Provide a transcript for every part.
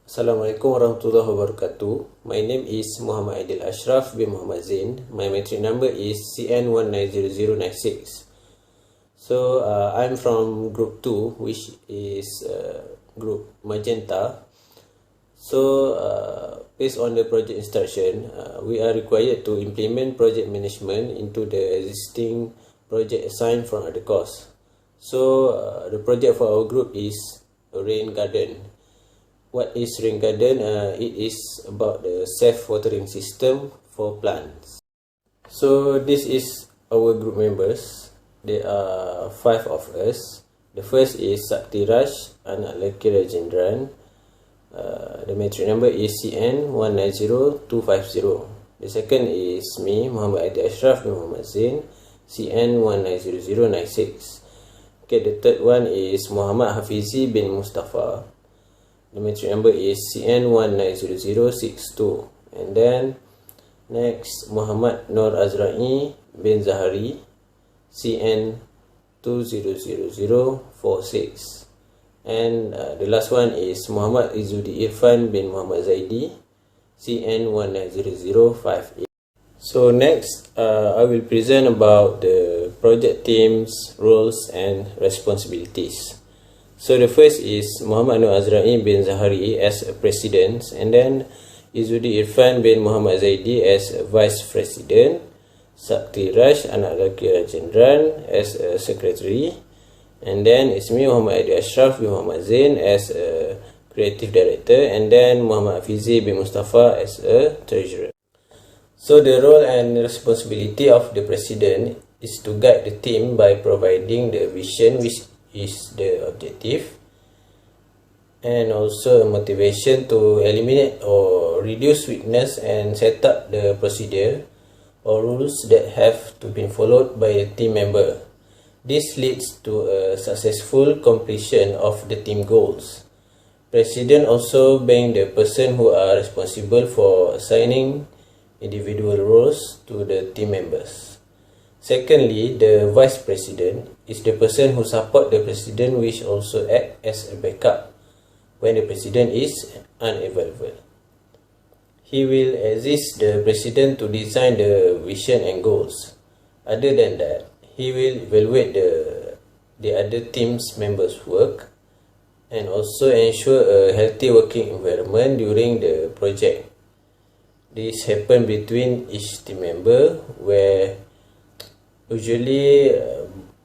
Assalamualaikum warahmatullahi wabarakatuh. My name is Muhammad Aidil Ashraf bin Muhammad Zain. My matric number is CN190096. So I'm from group 2, which is group Magenta. So based on the project instruction, we are required to implement project management into the existing project assigned from other course. So the project for our group is rain garden. What is rain garden? It is about the self-watering system for plants. So this is our group members. There are 5 of us. The first is Sakti Raj, anak lelaki Rajendran. The matric number is CN190250. The second is me, Muhammad Aidil Ashraf bin Muhammad Zain, CN190096. Okay, the third one is Muhammad Hafizi bin Mustafa. The matric number is CN190062. And then next, Muhammad Nur Azrai bin Zahari, CN200046. And the last one is Muhammad Izudi Irfan bin Muhammad Zaidi, CN190058. So next, I will present about the project teams, roles and responsibilities. So the first is Muhammad Nur Azrai bin Zahari as a president, and then Izudi Irfan bin Muhammad Zaidi as a vice president, Sakti Raj, anak lelaki Rajendran, as a secretary, and then it's me, Muhammad Aidil Ashraf bin Muhammad Zain, as a creative director, and then Muhammad Hafizi bin Mustafa as a treasurer. So the role and responsibility of the president is to guide the team by providing the vision, which is the objective, and also a motivation to eliminate or reduce weakness and set up the procedure or rules that have to be followed by the team member. This leads to a successful completion of the team goals. President also being the person who are responsible for assigning individual roles to the team members. Secondly, the vice president is the person who supports the president, which also act as a backup when the president is unavailable. He will assist the president to design the vision and goals. Other than that, he will evaluate the other team's members' work and also ensure a healthy working environment during the project. This happens between each team member, where usually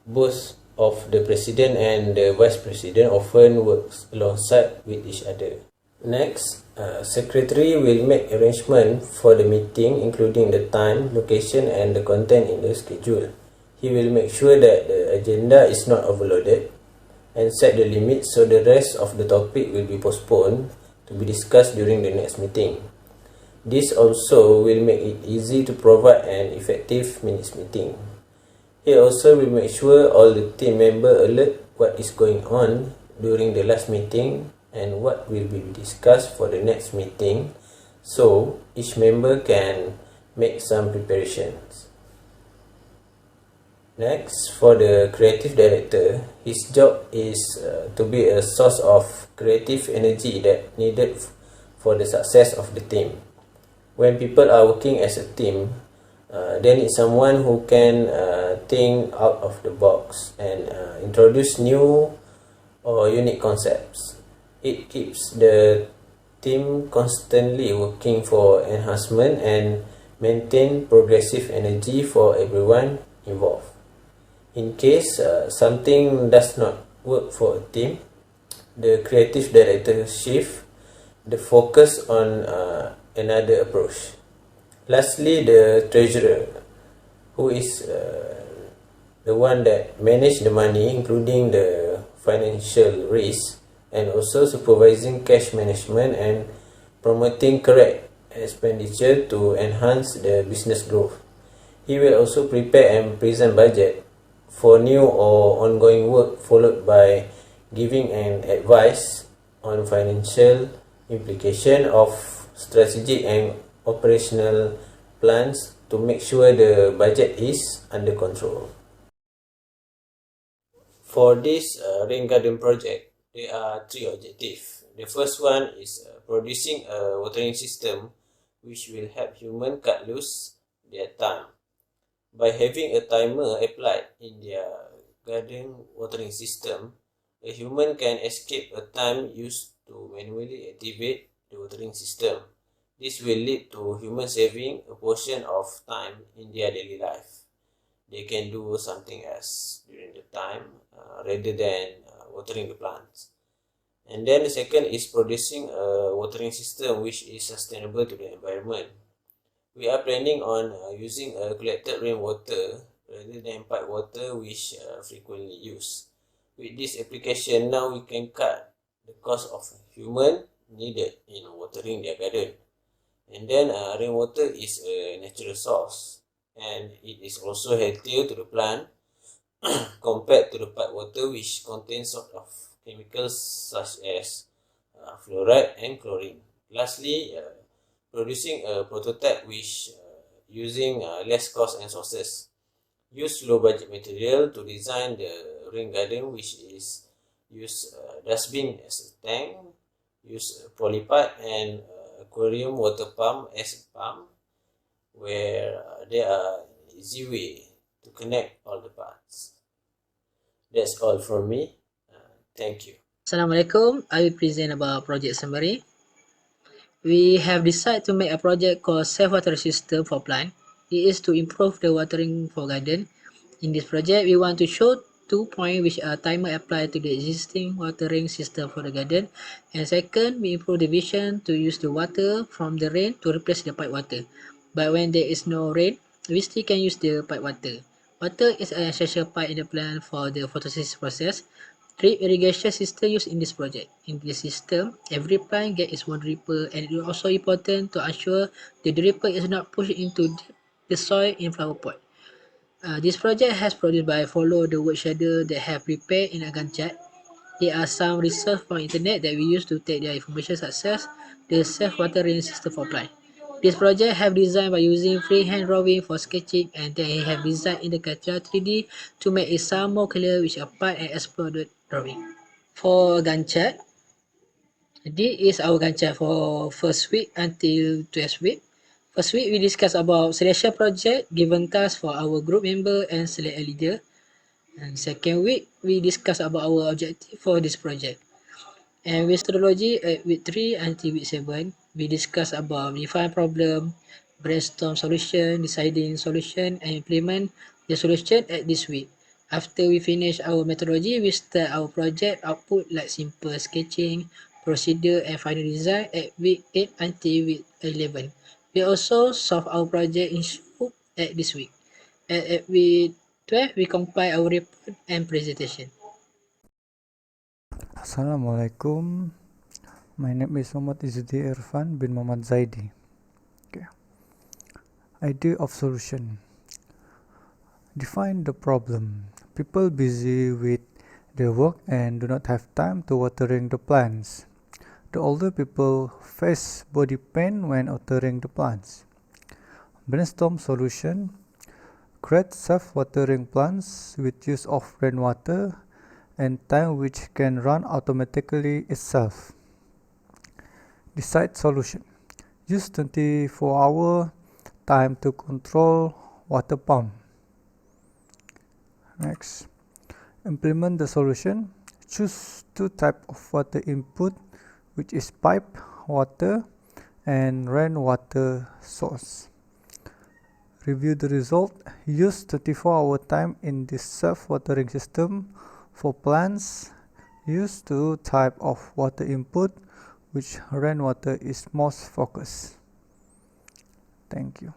both of the president and the vice president often works alongside with each other. Next, secretary will make arrangement for the meeting, including the time, location and the content in the schedule. He will make sure that the agenda is not overloaded and set the limits so the rest of the topic will be postponed to be discussed during the next meeting. This also will make it easy to provide an effective minutes meeting. He also will make sure all the team members alert what is going on during the last meeting and what will be discussed for the next meeting, so each member can make some preparations. Next, for the creative director, his job is to be a source of creative energy that needed for the success of the team. When people are working as a team, they need someone who can think out of the box and introduce new or unique concepts. It keeps the team constantly working for enhancement and maintain progressive energy for everyone involved. In case something does not work for a team, the creative director shifts the focus on another approach. Lastly, the treasurer, who is the one that manages the money, including the financial risk, and also supervising cash management and promoting correct expenditure to enhance the business growth. He will also prepare and present budget for new or ongoing work, followed by giving an advice on financial implication of strategic and operational plans to make sure the budget is under control. For this rain garden project, there are 3 objectives. The first one is producing a watering system which will help humans cut loose their time. By having a timer applied in their garden watering system, a human can escape a time used to manually activate the watering system. This will lead to human saving a portion of time in their daily life. They can do something else during the time rather than watering the plants. And then the second is producing a watering system which is sustainable to the environment. We are planning on using collected rainwater rather than pipe water which frequently used. With this application, now we can cut the cost of human needed in watering their garden. And then rainwater is a natural source, and it is also healthier to the plant compared to the pipe water which contains sort of chemicals such as fluoride and chlorine. Lastly, producing a prototype which using less cost and sources. Use low budget material to design the rain garden, which is use dustbin as a tank, use polypipe and aquarium water pump as a pump, where there are easy way to connect all the parts. That's all from me. Thank you. Assalamualaikum. I will present about project summary. We have decided to make a project called Safe Water System for Plant. It is to improve the watering for garden. In this project, we want to show 2 points which are timer applied to the existing watering system for the garden. And second, we improve the vision to use the water from the rain to replace the pipe water. But when there is no rain, we still can use the pipe water. Water is an essential part in the plant for the photosynthesis process. Drip irrigation system used in this project. In this system, every plant gets its own dripper, and it is also important to ensure the dripper is not pushed into the soil in flower pot. This project has produced by Follow the Word Shadow that have prepared in a Gantt chart. There are some research from internet that we use to take their information such as the self-watering system for plant. This project have designed by using freehand drawing for sketching, and they have designed in the Gantt 3D to make it sound more clear which a part and exploded drawing. For Gantt chart, this is our Gantt chart for first week until 12th week. First week, we discuss about selection project, given task for our group member and select a leader. And second week, we discuss about our objective for this project. And with methodology at week 3 until week 7, we discuss about define problem, brainstorm solution, deciding solution, and implement the solution at this week. After we finish our methodology, we start our project output like simple sketching, procedure, and final design at week 8 until week 11. We also solve our project in scope at this week. At week 12, we compile our report and presentation. Assalamualaikum. My name is Muhammad Izzuddin Irfan bin Muhammad Zaidi. Okay. Idea of solution. Define the problem. People busy with their work and do not have time to watering the plants. The older people face body pain when watering the plants. Brainstorm solution. Create self-watering plants with use of rainwater and time which can run automatically itself. Decide solution. Use 24-hour time to control water pump. Next, implement the solution. Choose 2 types of water input, which is pipe water and rainwater source. Review the result. Use 24-hour time in this self-watering system. For plants, use 2 types of water input, which rainwater is most focused. Thank you.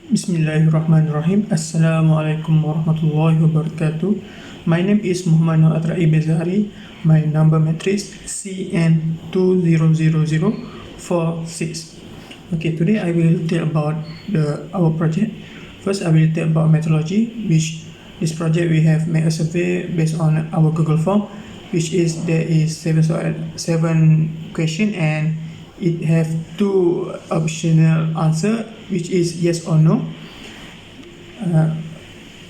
Bismillahirrahmanirrahim. Assalamualaikum warahmatullahi wabarakatuh. My name is Muhammad Nur Atrai Bezari. My number matrix CN200046. Okay, today I will tell about our project. First, I will tell about methodology, which this project we have made a survey based on our Google form, which is there is 7 question and it have 2 optional answer, which is yes or no.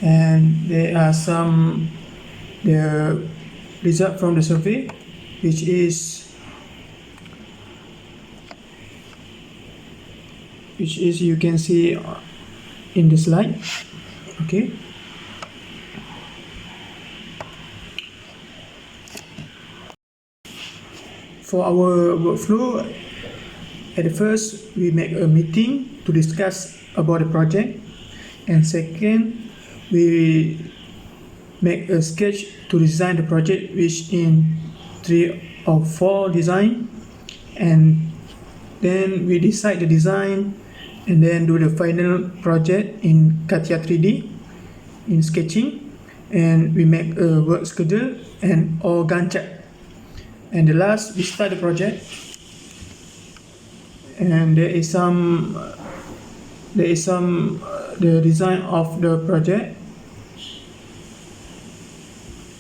And there are some the result from the survey, which is which is you can see in the slide. Okay. For our workflow, at first we make a meeting to discuss about the project, and second we make a sketch to design the project, which in 3 or 4 design, and then we decide the design and then do the final project in Katia 3D in sketching, and we make a work schedule and or Gantt chart. And the last, we start the project, and there is some the design of the project,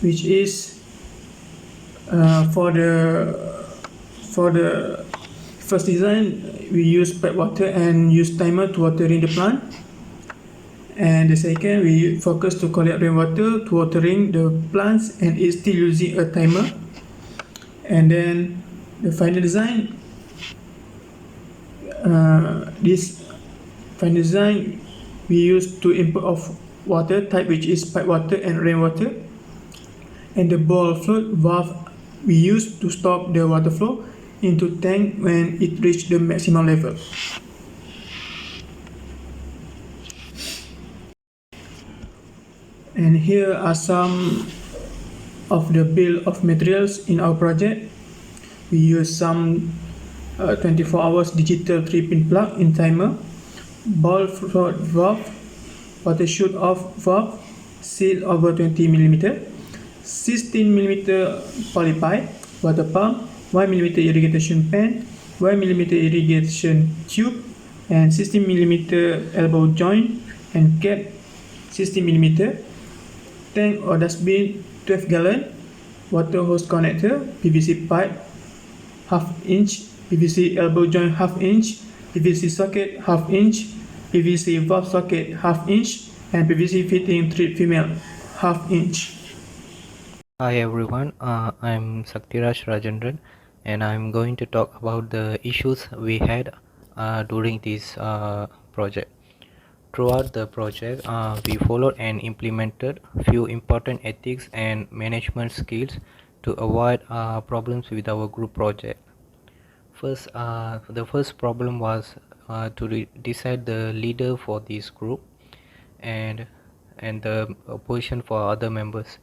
which is for the first design we use pipe water and use timer to watering the plant, and the second we focus to collect rainwater to watering the plants and it's still using a timer. And then the final design, this final design we use two input of water type, which is pipe water and rainwater, and the ball float valve we use to stop the water flow into tank when it reaches the maximum level. And here are some of the bill of materials in our project. We use some 24 hours digital 3-pin plug in timer, ball float valve, water shoot off valve, seal over 20 mm, 16 mm poly pipe, water pump, 1 mm irrigation pan, 1 mm irrigation tube, and 16 mm elbow joint and cap 16 mm, tank or dustbin 12 gallon, water hose connector, PVC pipe half inch, PVC elbow joint half inch, PVC socket half inch, PVC valve socket half inch, and PVC fitting 3 female half inch. Hi everyone, I'm Saktiraj Rajendran, and I'm going to talk about the issues we had during this project. Throughout the project, we followed and implemented few important ethics and management skills to avoid problems with our group project. First, the first problem was to decide the leader for this group and the position for other members.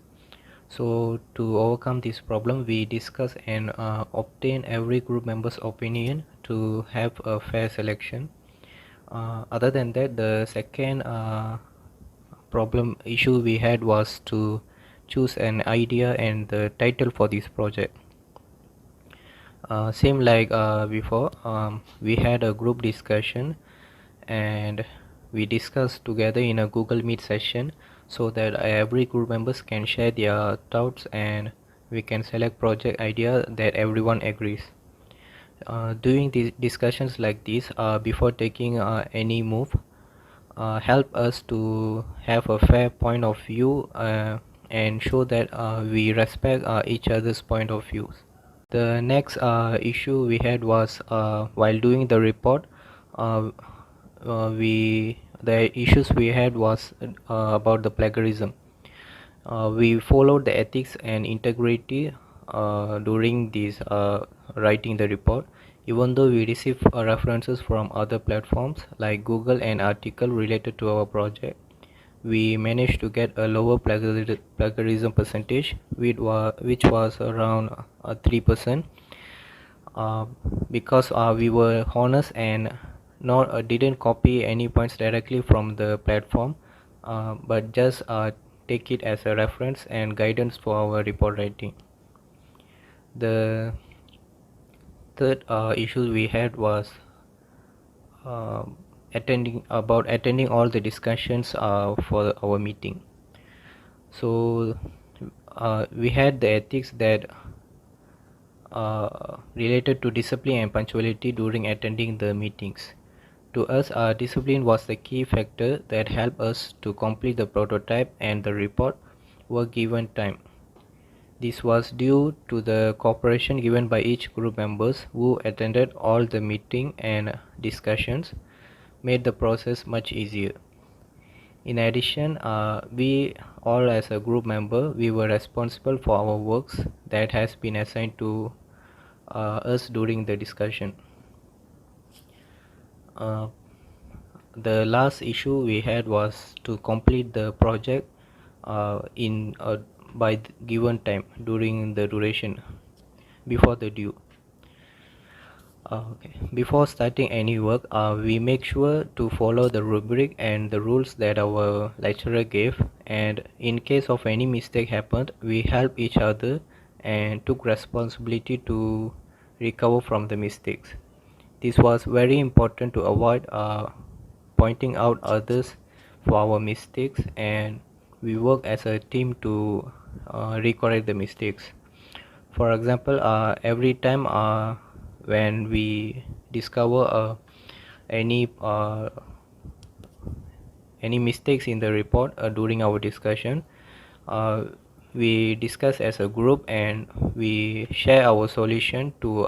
So to overcome this problem, we discuss and obtain every group member's opinion to have a fair selection. Other than that, the second problem issue we had was to choose an idea and the title for this project. Same like before, we had a group discussion and we discussed together in a Google Meet session so that every group members can share their thoughts and we can select project idea that everyone agrees. Doing these discussions like this before taking any move help us to have a fair point of view and show that we respect each other's point of views. The next issue we had was while doing the report, the issues we had was about the plagiarism. We followed the ethics and integrity during this writing the report. Even though we received references from other platforms like Google and article related to our project, we managed to get a lower plagiarism percentage, which was around 3%, because we were honest and not didn't copy any points directly from the platform, but just take it as a reference and guidance for our report writing. The third issue we had was attending all the discussions for our meeting. So we had the ethics that related to discipline and punctuality during attending the meetings. To us, discipline was the key factor that helped us to complete the prototype and the report were given time. This was due to the cooperation given by each group members who attended all the meeting and discussions. made the process much easier. In addition, we all as a group member, we were responsible for our works that has been assigned to us during the discussion. The last issue we had was to complete the project in by given time during the duration before the due. Okay. Before starting any work, we make sure to follow the rubric and the rules that our lecturer gave, and in case of any mistake happened, we help each other and took responsibility to recover from the mistakes. This was very important to avoid pointing out others for our mistakes, and we work as a team to recorrect the mistakes. For example, every time when we discover any mistakes in the report during our discussion, uh, we discuss as a group and we share our solution to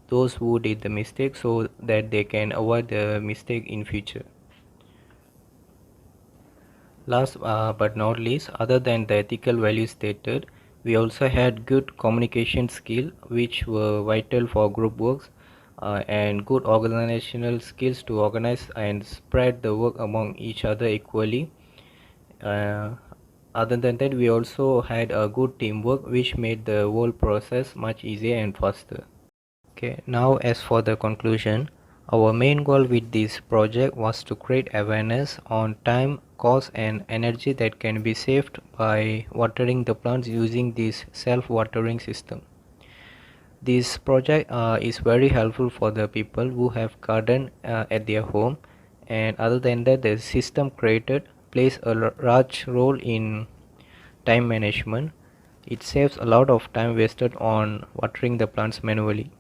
those who did the mistake so that they can avoid the mistake in future. Last but not least, other than the ethical values stated, we also had good communication skill which were vital for group works, and good organizational skills to organize and spread the work among each other equally. Uh, Other than that, we also had a good teamwork which made the whole process much easier and faster. Okay, now as for the conclusion, our main goal with this project was to create awareness on time, cost and energy that can be saved by watering the plants using this self-watering system. This project is very helpful for the people who have garden at their home, and other than that, the system created plays a large role in time management. It saves a lot of time wasted on watering the plants manually.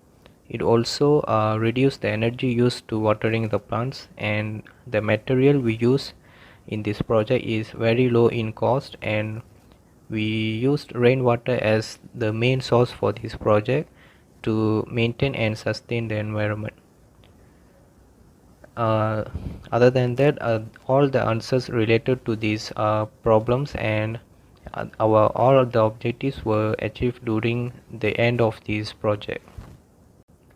It also reduces the energy used to watering the plants, and the material we use in this project is very low in cost, and we used rainwater as the main source for this project to maintain and sustain the environment. Other than that, all the answers related to these problems and our all of the objectives were achieved during the end of this project.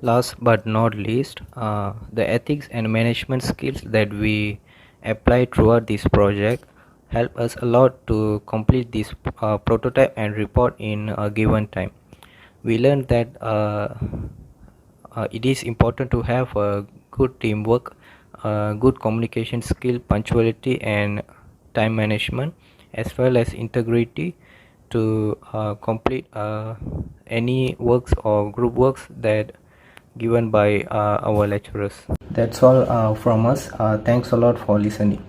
Last but not least, the ethics and management skills that we applied throughout this project help us a lot to complete this prototype and report in a given time. We learned that it is important to have a good teamwork, good communication skill, punctuality and time management, as well as integrity to complete any works or group works that given by our lecturers. That's all from us. Thanks a lot for listening.